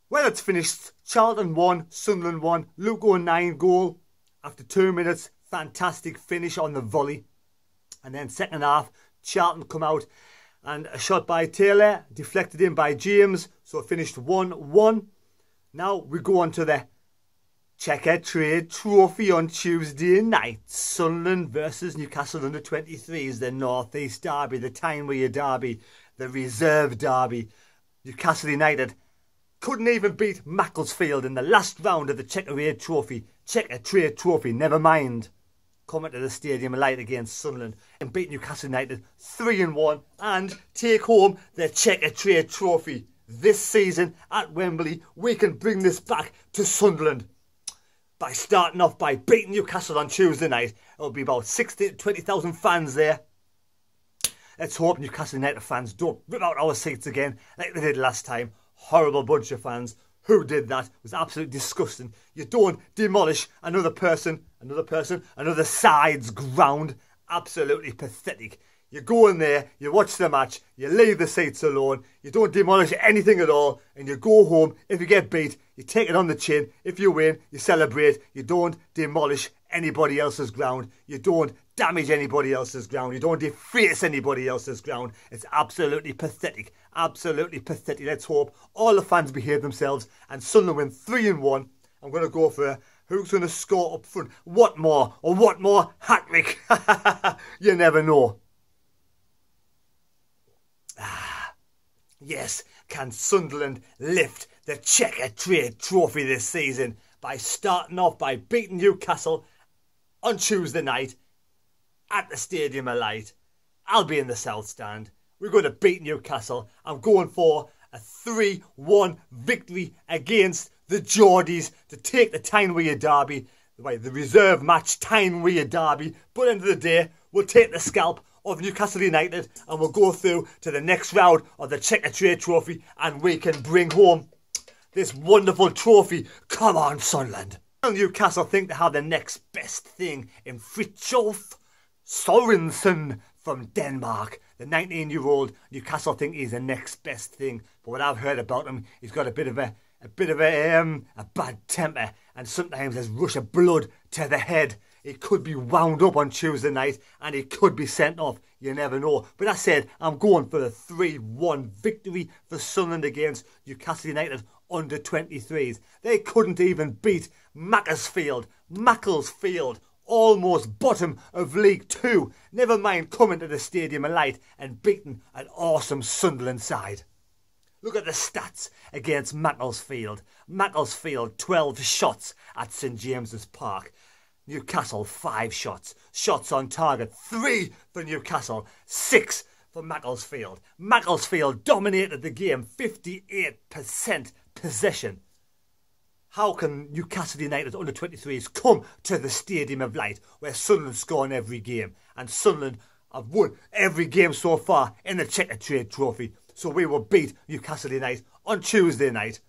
Well, it's finished. Charlton 1, Sunderland 1. Luko 9 goal. After 2 minutes, fantastic finish on the volley. And then second half, Charlton come out and a shot by Taylor, deflected in by James. So it finished 1-1. Now we go on to the Checkatrade trophy on Tuesday night. Sunderland versus Newcastle under-23s, the North East derby, the Tyne-Wear derby, the reserve derby. Newcastle United couldn't even beat Macclesfield in the last round of the Checkatrade trophy. Never mind coming to the Stadium of Light against Sunderland and beat Newcastle United 3-1 and take home the Checkatrade trophy. This season at Wembley, we can bring this back to Sunderland by starting off by beating Newcastle on Tuesday night. It'll be about 60,000 to 20,000 fans there. Let's hope Newcastle United fans don't rip out our seats again like they did last time. Horrible bunch of fans. Who did that? It was absolutely disgusting. You don't demolish another side's ground. Absolutely pathetic. You go in there, you watch the match, you leave the seats alone, you don't demolish anything at all, and you go home. If you get beat, you take it on the chin. If you win, you celebrate. You don't demolish anybody else's ground. You don't damage anybody else's ground. You don't deface anybody else's ground. It's absolutely pathetic. Absolutely pathetic. Let's hope all the fans behave themselves and Sunderland win 3-1. I'm going to go for who's going to score up front. Watmore or Watmore hat-trick. You never know. Yes, can Sunderland lift the Checkatrade trophy this season by starting off by beating Newcastle on Tuesday night at the Stadium of Light? I'll be in the South Stand. We're going to beat Newcastle. I'm going for a 3-1 victory against the Geordies to take the Tyne-Wear derby, the reserve match Tyne-Wear derby. But at the end of the day, we'll take the scalp of Newcastle United and we'll go through to the next round of the Checkatrade trophy and we can bring home this wonderful trophy. Come on, Sunderland. Newcastle think they have the next best thing in Fritjof Sorensen from Denmark. The 19-year-old Newcastle think he's the next best thing. But what I've heard about him, he's got a bit of a bad temper and sometimes there's rush of blood to the head. He could be wound up on Tuesday night and he could be sent off. You never know. But that said, I'm going for the 3-1 victory for Sunderland against Newcastle United under-23s. They couldn't even beat Macclesfield, almost bottom of League 2. Never mind coming to the Stadium of Light and beating an awesome Sunderland side. Look at the stats against Macclesfield. Macclesfield 12 shots at St James's Park. Newcastle 5 shots. Shots on target 3 for Newcastle, 6 for Macclesfield. Macclesfield dominated the game, 58% possession. How can Newcastle United under-23s come to the Stadium of Light where Sunderland score in every game? And Sunderland have won every game so far in the Checkatrade trophy. So we will beat Newcastle United on Tuesday night.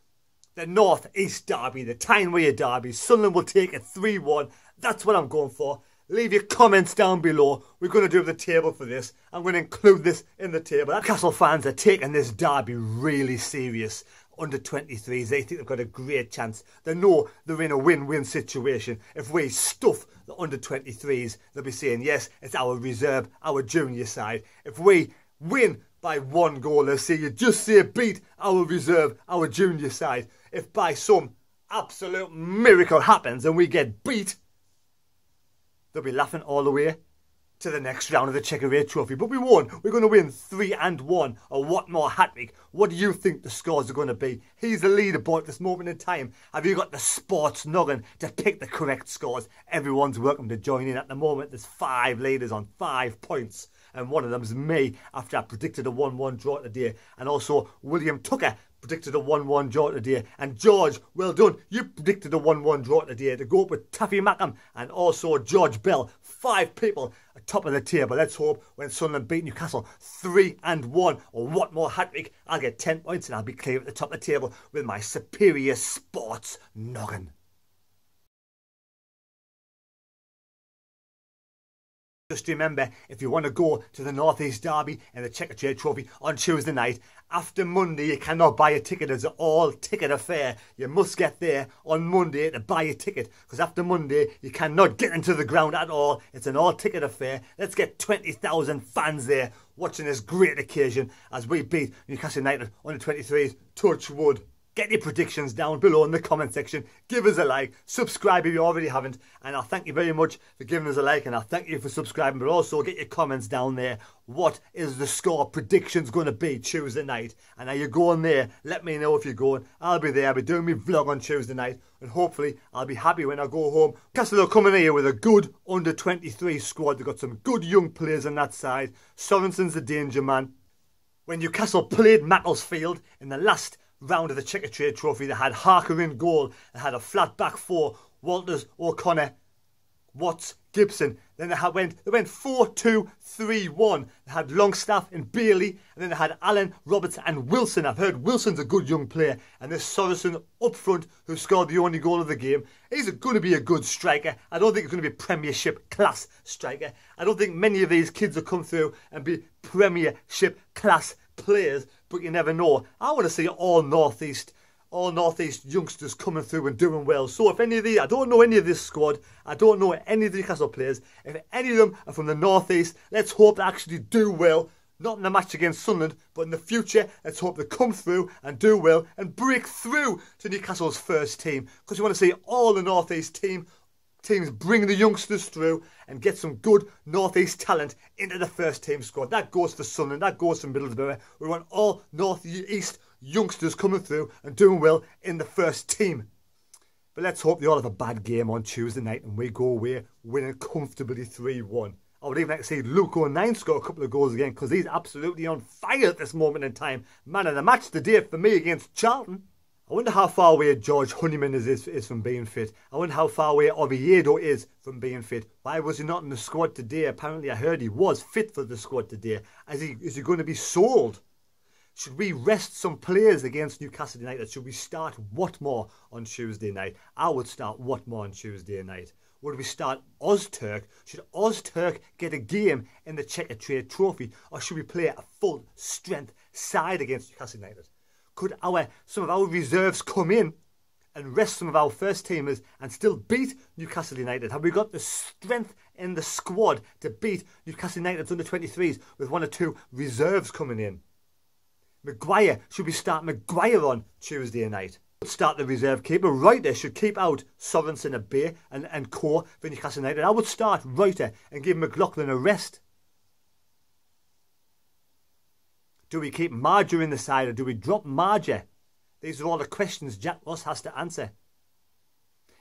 The North East derby, the Tyne-Wear derby. Sunderland will take it 3-1. That's what I'm going for. Leave your comments down below. We're going to do the table for this. I'm going to include this in the table. Newcastle fans are taking this derby really serious. Under-23s, they think they've got a great chance. They know they're in a win-win situation. If we stuff the under-23s, they'll be saying, yes, it's our reserve, our junior side. If we win by 1 goal, they'll say, you just say beat our reserve, our junior side. If by some absolute miracle happens and we get beat, they'll be laughing all the way to the next round of the Checkatrade trophy. But we won. We're going to win 3-1. A Watmore hat-trick. What do you think the scores are going to be? He's the leaderboard at this moment in time. Have you got the sports noggin to pick the correct scores? Everyone's welcome to join in. At the moment, there's 5 leaders on 5 points. And one of them's me, after I predicted a 1-1 draw today. And also, William Tucker predicted a 1-1 draw today. And George, well done, you predicted a 1-1 draw today to go up with Taffy Mackham and also George Bell. 5 people at top of the table. Let's hope when Sunderland beat Newcastle 3-1 or Watmore hat-trick, I'll get 10 points and I'll be clear at the top of the table with my superior sports noggin. Just remember, if you want to go to the North East Derby and the Checkatrade Trophy on Tuesday night, after Monday you cannot buy a ticket. It's an all-ticket affair. You must get there on Monday to buy a ticket, because after Monday you cannot get into the ground at all. It's an all-ticket affair. Let's get 20,000 fans there watching this great occasion as we beat Newcastle United under 23s. Touch wood. Get your predictions down below in the comment section. Give us a like. Subscribe if you already haven't. And I'll thank you very much for giving us a like. And I'll thank you for subscribing. But also get your comments down there. What is the score predictions going to be Tuesday night? And are you going there? Let me know if you're going. I'll be there. I'll be doing my vlog on Tuesday night. And hopefully I'll be happy when I go home. Newcastle are coming here with a good under-23 squad. They've got some good young players on that side. Sorensen's the danger man. When Newcastle played Macclesfield in the last round of the Checkatrade Trophy, they had Harker in goal. They had a flat back four: Walters, O'Connor, Watts, Gibson. Then they went 4-2-3-1. They had Longstaff and Bailey, and then they had Allen, Roberts and Wilson. I've heard Wilson's a good young player. And this Sorensen up front, who scored the only goal of the game. He's going to be a good striker. I don't think he's going to be a Premiership class striker. I don't think many of these kids will come through and be Premiership class players, but you never know. I want to see all North East youngsters coming through and doing well. So if any of these, I don't know any of this squad, I don't know any of the Newcastle players, if any of them are from the North East, let's hope they actually do well. Not in the match against Sunderland, but in the future, let's hope they come through and do well and break through to Newcastle's first team, because we want to see all the North East teams bring the youngsters through and get some good North East talent into the first team squad. That goes for Sunderland, that goes for Middlesbrough. We want all North East youngsters coming through and doing well in the first team. But let's hope they all have a bad game on Tuesday night and we go away winning comfortably 3-1. I would even like to see Luke O'Nien score a couple of goals again, because he's absolutely on fire at this moment in time. Man of the match today for me against Charlton. I wonder how far away George Honeyman is from being fit. I wonder how far away Oviedo is from being fit. Why was he not in the squad today? Apparently I heard he was fit for the squad today. Is he going to be sold? Should we rest some players against Newcastle United? Should we start Watmore on Tuesday night? I would start Watmore on Tuesday night. Would we start Ozturk? Should Ozturk get a game in the Checkatrade Trophy? Or should we play a full strength side against Newcastle United? Could some of our reserves come in and rest some of our first teamers and still beat Newcastle United? Have we got the strength in the squad to beat Newcastle United's under-23s with one or two reserves coming in? Maguire, should we start Maguire on Tuesday night? Start the reserve keeper. Reuter should keep out Sorensen and Bay and Co for Newcastle United. I would start Reuter and give McLaughlin a rest. Do we keep Marger in the side or do we drop Marger? These are all the questions Jack Ross has to answer.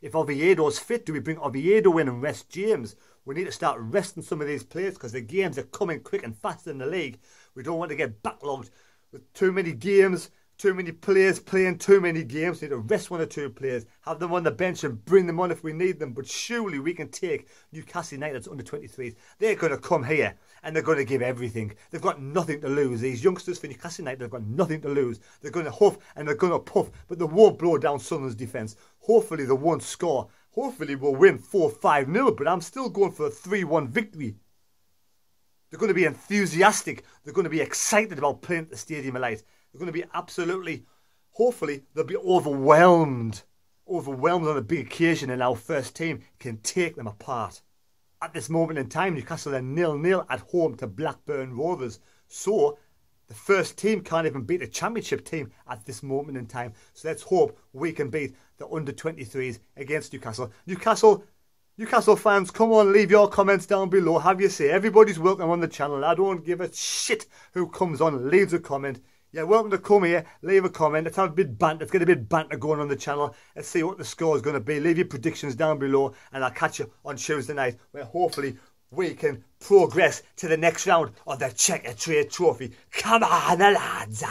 If Oviedo's fit, do we bring Oviedo in and rest James? We need to start resting some of these players because the games are coming quick and fast in the league. We don't want to get backlogged with too many games, too many players playing too many games. We need to rest one or two players, have them on the bench and bring them on if we need them. But surely we can take Newcastle United's under-23s. They're going to come here and they're going to give everything. They've got nothing to lose. These youngsters for Newcastle United, they've got nothing to lose. They're going to huff and they're going to puff, but they won't blow down Sunderland's defence. Hopefully they won't score. Hopefully we'll win 4-5-0, but I'm still going for a 3-1 victory. They're going to be enthusiastic. They're going to be excited about playing at the Stadium of Light. They're going to be absolutely, hopefully, they'll be overwhelmed. Overwhelmed on a big occasion, and our first team can take them apart. At this moment in time, Newcastle are 0-0 at home to Blackburn Rovers. So, the first team can't even beat a championship team at this moment in time. So let's hope we can beat the under-23s against Newcastle. Newcastle fans, come on, leave your comments down below. Have your say. Everybody's welcome on the channel. I don't give a shit who comes on, leaves a comment. You're welcome to come here, leave a comment. Let's have a bit banter. Let's get a bit banter going on the channel. Let's see what the score is going to be. Leave your predictions down below and I'll catch you on Tuesday night where hopefully we can progress to the next round of the Checkatrade Trophy. Come on, lads!